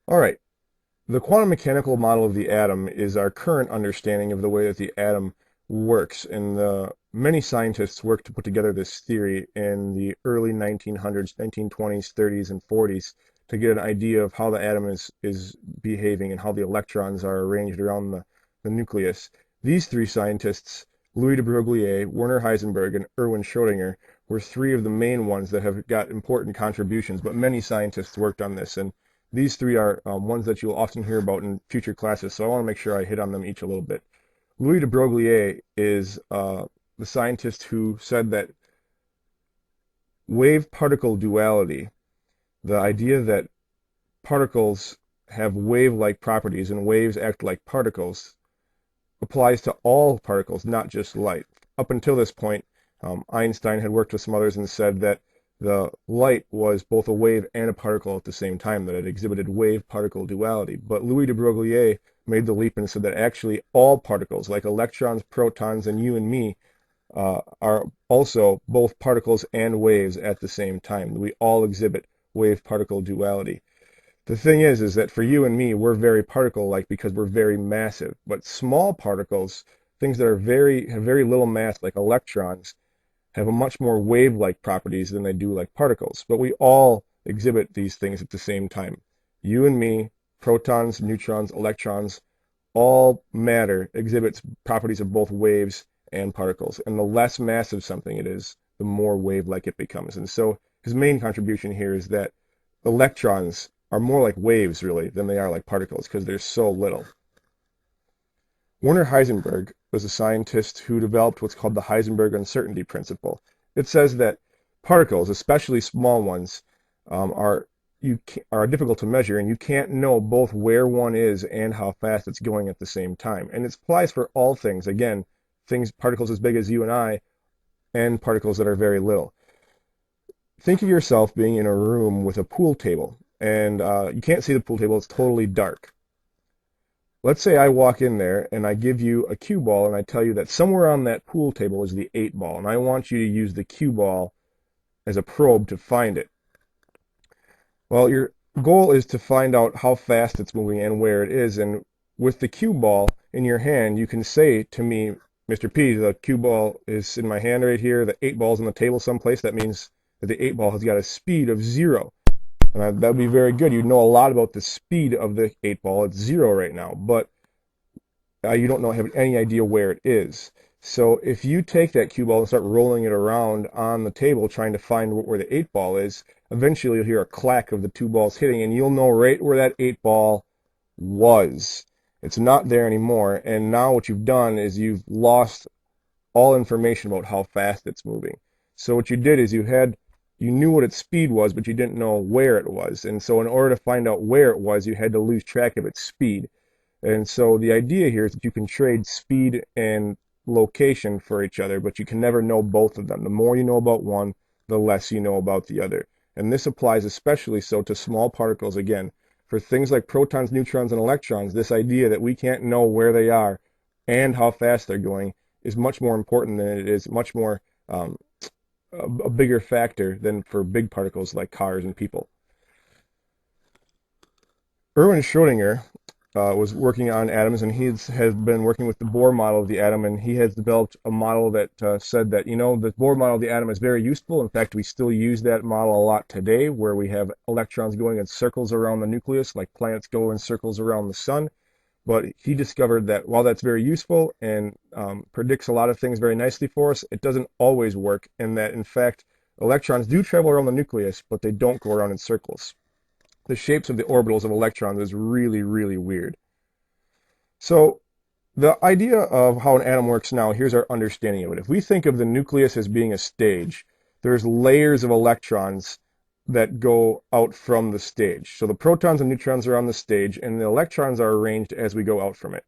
All right. The quantum mechanical model of the atom is our current understanding of the way that the atom works, and many scientists worked to put together this theory in the early 1900s, 1920s, 30s, and 40s to get an idea of how the atom is behaving and how the electrons are arranged around the nucleus. These three scientists, Louis de Broglie, Werner Heisenberg, and Erwin Schrodinger, were three of the main ones that have got important contributions, but many scientists worked on this. And these three are ones that you'll often hear about in future classes, so I want to make sure I hit on them each a little bit. Louis de Broglie is the scientist who said that wave-particle duality, the idea that particles have wave-like properties and waves act like particles, applies to all particles, not just light. Up until this point, Einstein had worked with some others and said that the light was both a wave and a particle at the same time, that it exhibited wave-particle duality. But Louis de Broglie made the leap and said that actually all particles, like electrons, protons, and you and me, are also both particles and waves at the same time. We all exhibit wave-particle duality. The thing is that for you and me, we're very particle-like because we're very massive. But small particles, things that have very little mass, like electrons, have a much more wave-like properties than they do like particles. But we all exhibit these things at the same time. You and me, protons, neutrons, electrons, all matter exhibits properties of both waves and particles. And the less massive something it is, the more wave-like it becomes. And so his main contribution here is that electrons are more like waves, really, than they are like particles because they're so little. Werner Heisenberg was a scientist who developed what's called the Heisenberg uncertainty principle. It says that particles, especially small ones, are difficult to measure, and you can't know both where one is and how fast it's going at the same time. And it applies for all things. Again, particles as big as you and I, and particles that are very little. Think of yourself being in a room with a pool table, and you can't see the pool table. It's totally dark. Let's say I walk in there and I give you a cue ball and I tell you that somewhere on that pool table is the 8 ball, and I want you to use the cue ball as a probe to find it. Well, your goal is to find out how fast it's moving and where it is, and with the cue ball in your hand, you can say to me, Mr. P, the cue ball is in my hand right here, the 8 ball's on the table someplace. That means that the 8 ball has got a speed of 0. And that would be very good. You know a lot about the speed of the 8 ball. It's 0 right now, but you don't have any idea where it is. So if you take that cue ball and start rolling it around on the table trying to find where the 8 ball is, eventually you'll hear a clack of the 2 balls hitting, and you'll know right where that 8 ball was. It's not there anymore, and now what you've done is you've lost all information about how fast it's moving. So what you did is you knew what its speed was, but you didn't know where it was. And so in order to find out where it was, you had to lose track of its speed. And so the idea here is that you can trade speed and location for each other, but you can never know both of them. The more you know about one, the less you know about the other. And this applies especially so to small particles again. For things like protons, neutrons, and electrons, this idea that we can't know where they are and how fast they're going is much more important than it is, much more a bigger factor than for big particles like cars and people. Erwin Schrodinger was working on atoms, and he has been working with the Bohr model of the atom, and he has developed a model that said that, the Bohr model of the atom is very useful. In fact, we still use that model a lot today, where we have electrons going in circles around the nucleus, like planets go in circles around the sun. But he discovered that while that's very useful and predicts a lot of things very nicely for us, it doesn't always work, and that, in fact, electrons do travel around the nucleus, but they don't go around in circles. The shapes of the orbitals of electrons is really, really weird. So the idea of how an atom works now, here's our understanding of it. If we think of the nucleus as being a stage, there's layers of electrons that go out from the stage. So the protons and neutrons are on the stage, and the electrons are arranged as we go out from it.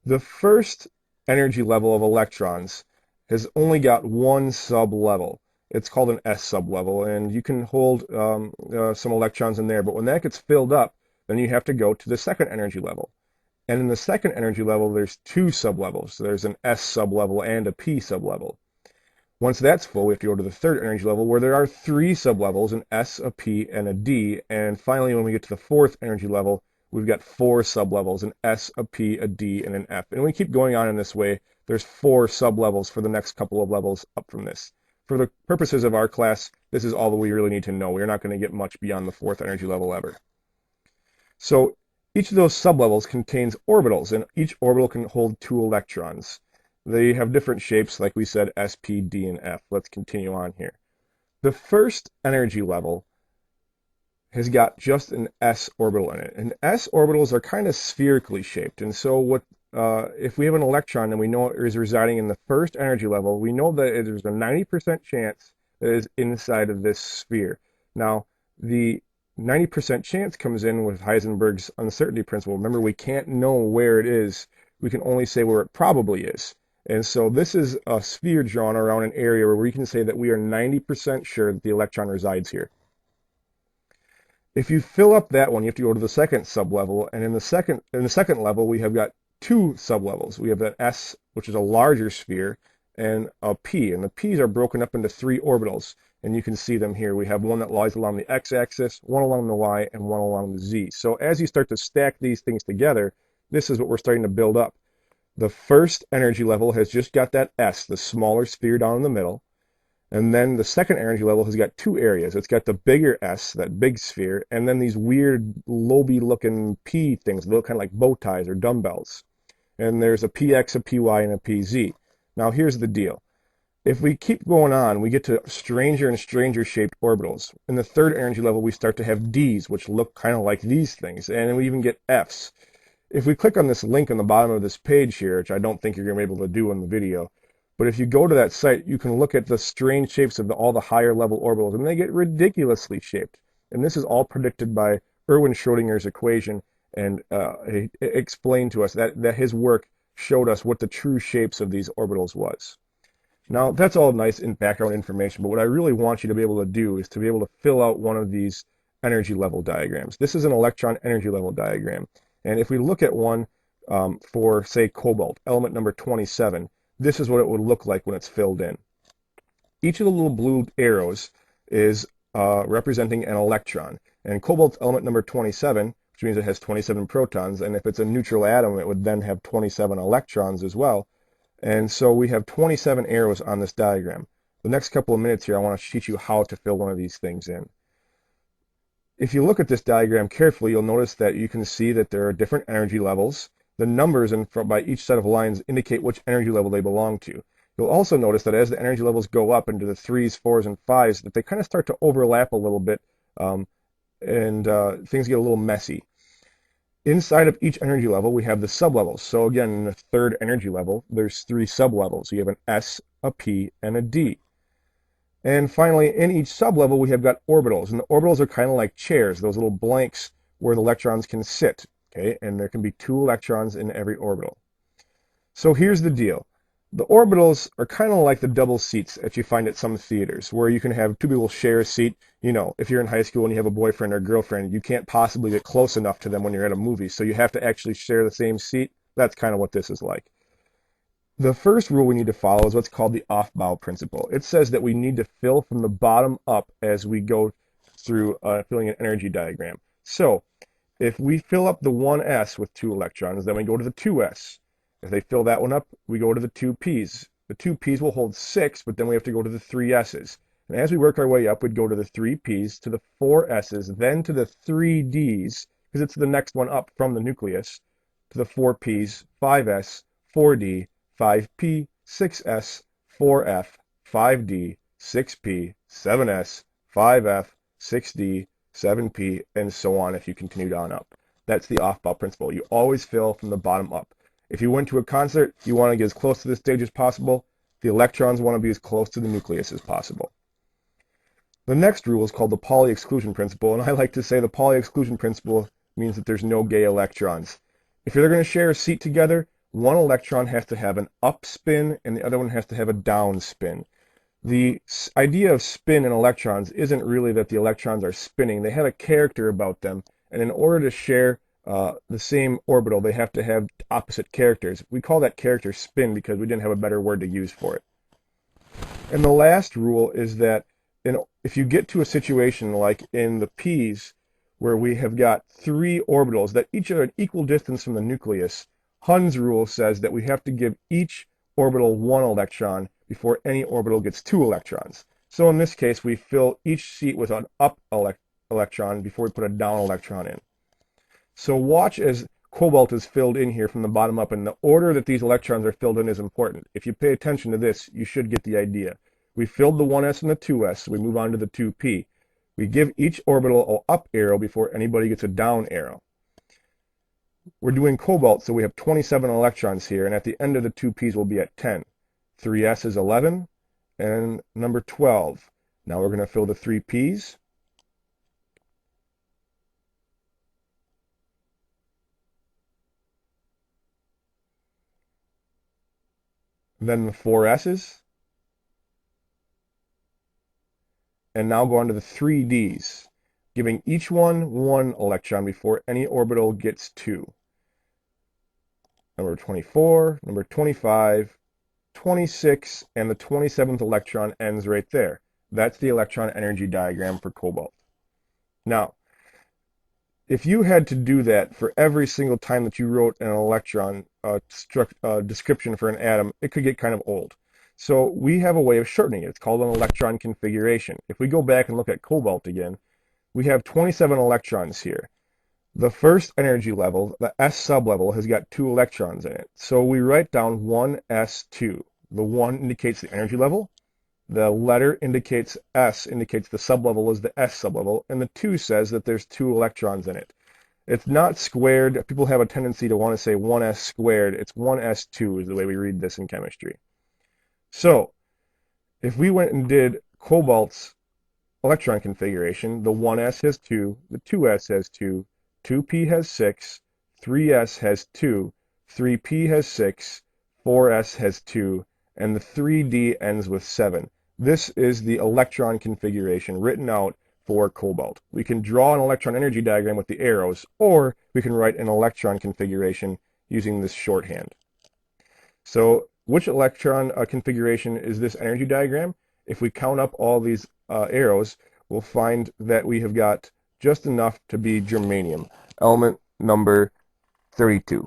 The first energy level of electrons has only got one sublevel. It's called an S sublevel, and you can hold some electrons in there. But when that gets filled up, then you have to go to the second energy level. And in the second energy level, there's two sublevels. So there's an S sublevel and a P sublevel. Once that's full, we have to go to the third energy level, where there are three sublevels, an S, a P, and a D. And finally, when we get to the fourth energy level, we've got 4 sublevels, an S, a P, a D, and an F. And we keep going on in this way. There's 4 sublevels for the next couple of levels up from this. For the purposes of our class, this is all that we really need to know. We're not going to get much beyond the 4th energy level ever. So each of those sublevels contains orbitals, and each orbital can hold 2 electrons. They have different shapes, like we said, S, P, D, and F. Let's continue on here. The first energy level has got just an S orbital in it. And S orbitals are kind of spherically shaped. And so if we have an electron and we know it is residing in the first energy level, we know that there's a 90% chance that it is inside of this sphere. Now, the 90% chance comes in with Heisenberg's uncertainty principle. Remember, we can't know where it is. We can only say where it probably is. And so this is a sphere drawn around an area where we can say that we are 90% sure that the electron resides here. If you fill up that one, you have to go to the second sublevel, and in the second level, we have got 2 sublevels. We have an S, which is a larger sphere, and a P, and the P's are broken up into 3 orbitals, and you can see them here. We have one that lies along the x-axis, one along the y, and one along the z. So as you start to stack these things together, this is what we're starting to build up. The first energy level has just got that S, the smaller sphere down in the middle. And then the second energy level has got 2 areas. It's got the bigger S, that big sphere, and then these weird lobe-looking P things, they look kind of like bow ties or dumbbells. And there's a PX, a PY, and a PZ. Now here's the deal. If we keep going on, we get to stranger and stranger shaped orbitals. In the third energy level, we start to have Ds, which look kind of like these things, and we even get Fs. If we click on this link on the bottom of this page here, which I don't think you're going to be able to do in the video, but if you go to that site, you can look at the strange shapes of all the higher level orbitals, and they get ridiculously shaped. And this is all predicted by Erwin Schrodinger's equation, and he explained to us that his work showed us what the true shapes of these orbitals was. Now, that's all nice in background information, but what I really want you to be able to do is to be able to fill out one of these energy level diagrams. This is an electron energy level diagram. And if we look at one for, say, cobalt, element number 27, this is what it would look like when it's filled in. Each of the little blue arrows is representing an electron. And cobalt's element number 27, which means it has 27 protons, and if it's a neutral atom, it would then have 27 electrons as well. And so we have 27 arrows on this diagram. The next couple of minutes here, I want to teach you how to fill one of these things in. If you look at this diagram carefully, you'll notice that you can see that there are different energy levels. The numbers by each set of lines indicate which energy level they belong to. You'll also notice that as the energy levels go up into the 3s, 4s, and 5s, that they kind of start to overlap a little bit, and things get a little messy. Inside of each energy level, we have the sublevels. So again, in the third energy level, there's 3 sublevels. You have an S, a P, and a D. And finally, in each sublevel, we have got orbitals. And the orbitals are kind of like chairs, those little blanks where the electrons can sit. Okay, and there can be 2 electrons in every orbital. So here's the deal. The orbitals are kind of like the double seats that you find at some theaters, where you can have 2 people share a seat. You know, if you're in high school and you have a boyfriend or girlfriend, you can't possibly get close enough to them when you're at a movie, so you have to actually share the same seat. That's kind of what this is like. The first rule we need to follow is what's called the off-bow principle. It says that we need to fill from the bottom up as we go through filling an energy diagram. So if we fill up the 1s with 2 electrons, then we go to the 2s. If they fill that one up, we go to the 2p's. The 2p's will hold 6, but then we have to go to the 3s's. And as we work our way up, we'd go to the 3p's, to the 4s's, then to the 3d's, because it's the next one up from the nucleus, to the 4p's, 5s, 4d, 5p, 6s, 4f, 5d, 6p, 7s, 5f, 6d, 7p, and so on if you continued on up. That's the off-bow principle. You always fill from the bottom up. If you went to a concert, you want to get as close to the stage as possible. The electrons want to be as close to the nucleus as possible. The next rule is called the Pauli exclusion principle, and I like to say the Pauli exclusion principle means that there's no gay electrons. If you're going to share a seat together, one electron has to have an up spin and the other one has to have a down spin. The idea of spin in electrons isn't really that the electrons are spinning. They have a character about them, and in order to share the same orbital, they have to have opposite characters. We call that character spin because we didn't have a better word to use for it. And the last rule is that if you get to a situation like in the P's, where we have got 3 orbitals that each are an equal distance from the nucleus, Hund's rule says that we have to give each orbital 1 electron before any orbital gets 2 electrons. So in this case, we fill each seat with an up electron before we put a down electron in. So watch as cobalt is filled in here from the bottom up, and the order that these electrons are filled in is important. If you pay attention to this, you should get the idea. We filled the 1s and the 2s, so we move on to the 2p. We give each orbital an up arrow before anybody gets a down arrow. We're doing cobalt, so we have 27 electrons here, and at the end of the 2p's we'll be at 10. 3s is 11, and number 12. Now we're going to fill the 3p's. Then the 4s's. And now go on to the 3d's, giving each one 1 electron before any orbital gets 2. Number 24, number 25, 26, and the 27th electron ends right there. That's the electron energy diagram for cobalt. Now, if you had to do that for every single time that you wrote an electron description for an atom, it could get kind of old. So we have a way of shortening it. It's called an electron configuration. If we go back and look at cobalt again, we have 27 electrons here. The first energy level, the S sublevel, has got 2 electrons in it. So we write down 1s2. The 1 indicates the energy level. The letter indicates S, indicates the sublevel is the S sublevel, and the 2 says that there's 2 electrons in it. It's not squared. People have a tendency to want to say 1s squared. It's 1s2 is the way we read this in chemistry. So if we went and did cobalt's electron configuration, the 1s has 2, the 2s has 2, 2p has 6, 3s has 2, 3p has 6, 4s has 2, and the 3d ends with 7. This is the electron configuration written out for cobalt. We can draw an electron energy diagram with the arrows, or we can write an electron configuration using this shorthand. So which electron configuration is this energy diagram? If we count up all these arrows, we'll find that we have got just enough to be germanium, element number 32.